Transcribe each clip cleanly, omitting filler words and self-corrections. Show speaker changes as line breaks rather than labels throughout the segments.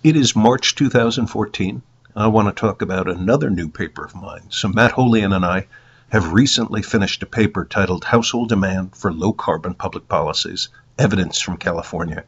It is March 2014. I want to talk about another new paper of mine. So Matt Holian and I have recently finished a paper titled Household Demand for Low Carbon Public Policies, Evidence from California.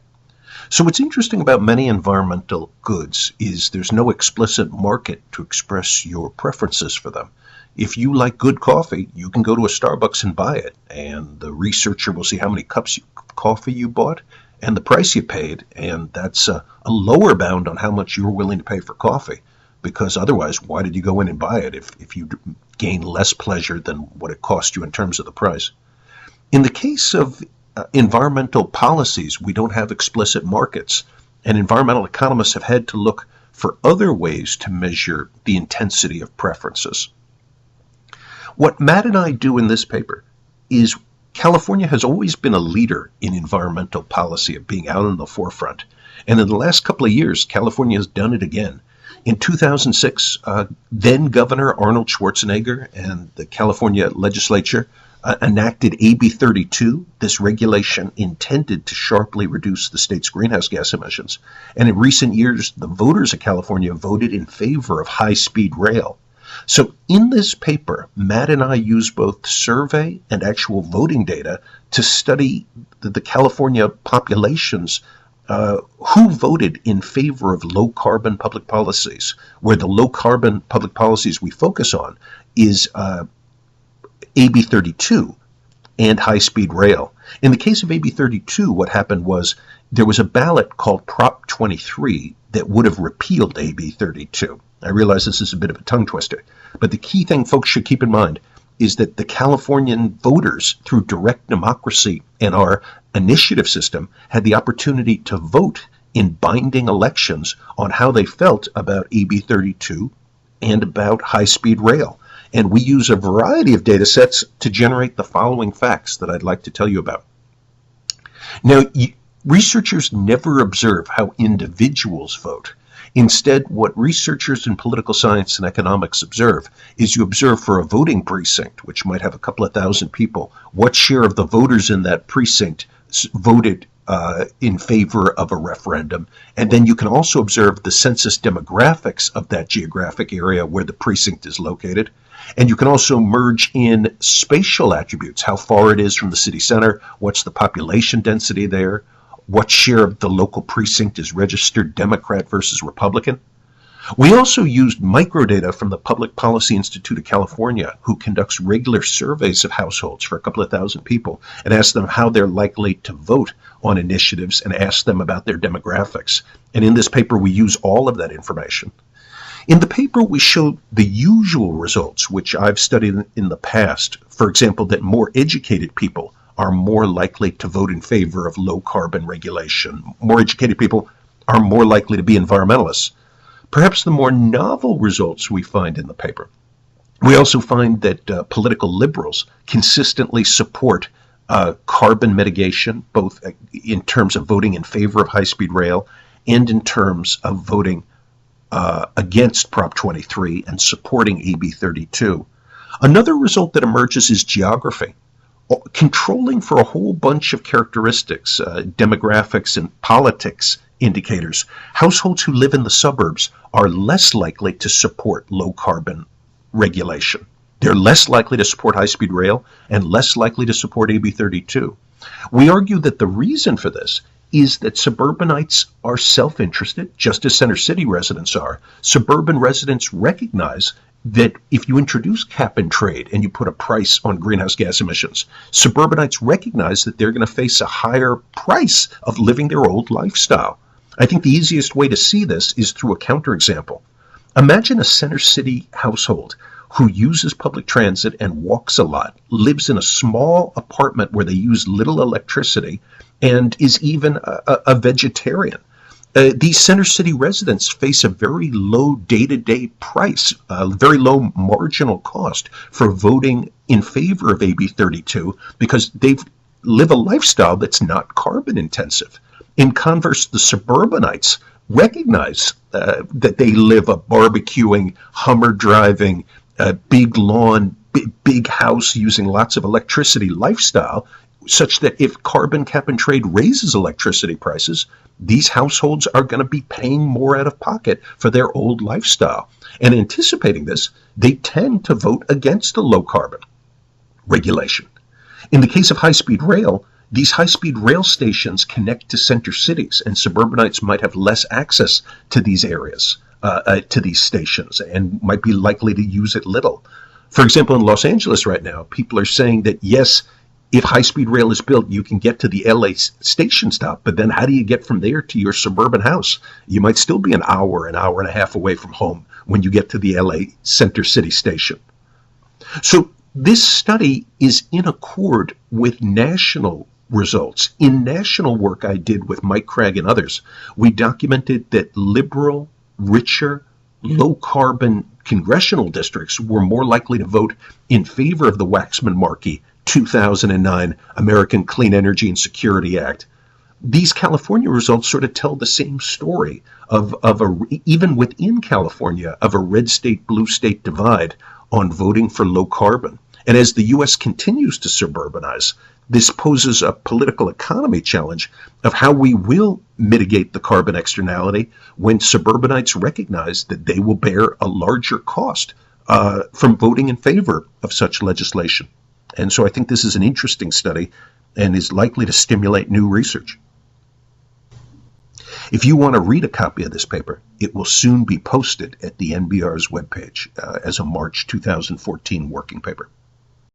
So what's interesting about many environmental goods is there's no explicit market to express your preferences for them. If you like good coffee, you can go to a Starbucks and buy it, and the researcher will see how many cups of coffee you bought and the price you paid, and that's a lower bound on how much you're willing to pay for coffee, because otherwise, why did you go in and buy it if you gain less pleasure than what it cost you in terms of the price? In the case of environmental policies, we don't have explicit markets, and environmental economists have had to look for other ways to measure the intensity of preferences. What Matt and I do in this paper is California has always been a leader in environmental policy, of being out in the forefront. And in the last couple of years, California has done it again. In 2006, then Governor Arnold Schwarzenegger and the California legislature enacted AB 32, this regulation intended to sharply reduce the state's greenhouse gas emissions. And in recent years, the voters of California voted in favor of high-speed rail. So in this paper, Matt and I use both survey and actual voting data to study the California populations who voted in favor of low-carbon public policies, where the low-carbon public policies we focus on is AB 32 and high-speed rail. In the case of AB 32, what happened was there was a ballot called Prop 23 that would have repealed AB 32. I realize this is a bit of a tongue twister, but the key thing folks should keep in mind is that the Californian voters, through direct democracy and our initiative system, had the opportunity to vote in binding elections on how they felt about AB 32 and about high-speed rail. And we use a variety of data sets to generate the following facts that I'd like to tell you about. Now, researchers never observe how individuals vote. Instead, what researchers in political science and economics observe is you observe for a voting precinct, which might have a couple of thousand people, what share of the voters in that precinct voted in favor of a referendum. And then you can also observe the census demographics of that geographic area where the precinct is located. And you can also merge in spatial attributes, how far it is from the city center, what's the population density there, what share of the local precinct is registered Democrat versus Republican. We also used microdata from the Public Policy Institute of California, who conducts regular surveys of households for a couple of thousand people, and asked them how they're likely to vote on initiatives and asked them about their demographics. And in this paper, we use all of that information. In the paper, we showed the usual results, which I've studied in the past. For example, that more educated people are more likely to vote in favor of low-carbon regulation. More educated people are more likely to be environmentalists. Perhaps the more novel results we find in the paper. We also find that political liberals consistently support carbon mitigation, both in terms of voting in favor of high-speed rail and in terms of voting against Prop 23 and supporting AB 32. Another result that emerges is geography. Controlling for a whole bunch of characteristics, demographics and politics indicators, households who live in the suburbs are less likely to support low-carbon regulation. They're less likely to support high-speed rail and less likely to support AB 32. We argue that the reason for this is that suburbanites are self-interested, just as center city residents are. Suburban residents recognize that if you introduce cap and trade and you put a price on greenhouse gas emissions, suburbanites recognize that they're going to face a higher price of living their old lifestyle. I think the easiest way to see this is through a counterexample. Imagine a center city household who uses public transit and walks a lot, lives in a small apartment where they use little electricity, and is even a vegetarian. These center city residents face a very low day-to-day price, a very low marginal cost for voting in favor of AB 32 because they live a lifestyle that's not carbon intensive. In converse, the suburbanites recognize that they live a barbecuing, Hummer driving, big lawn, big house using lots of electricity lifestyle such that if carbon cap and trade raises electricity prices, these households are going to be paying more out of pocket for their old lifestyle. And anticipating this, they tend to vote against a low carbon regulation. In the case of high-speed rail, these high-speed rail stations connect to center cities, and suburbanites might have less access to these areas, to these stations, and might be likely to use it little. For example, in Los Angeles right now, people are saying that, yes, if high-speed rail is built, you can get to the LA station stop, but then how do you get from there to your suburban house? You might still be an hour and a half away from home when you get to the LA Center City station. So this study is in accord with national results. In national work I did with Mike Craig and others, we documented that liberal, richer, low-carbon congressional districts were more likely to vote in favor of the Waxman-Markey 2009 American Clean Energy and Security Act. These California results sort of tell the same story of even within California, of a red state, blue state divide on voting for low carbon. And as the U.S. continues to suburbanize, this poses a political economy challenge of how we will mitigate the carbon externality when suburbanites recognize that they will bear a larger cost from voting in favor of such legislation. And so I think this is an interesting study and is likely to stimulate new research. If you want to read a copy of this paper, it will soon be posted at the NBR's webpage as a March 2014 working paper.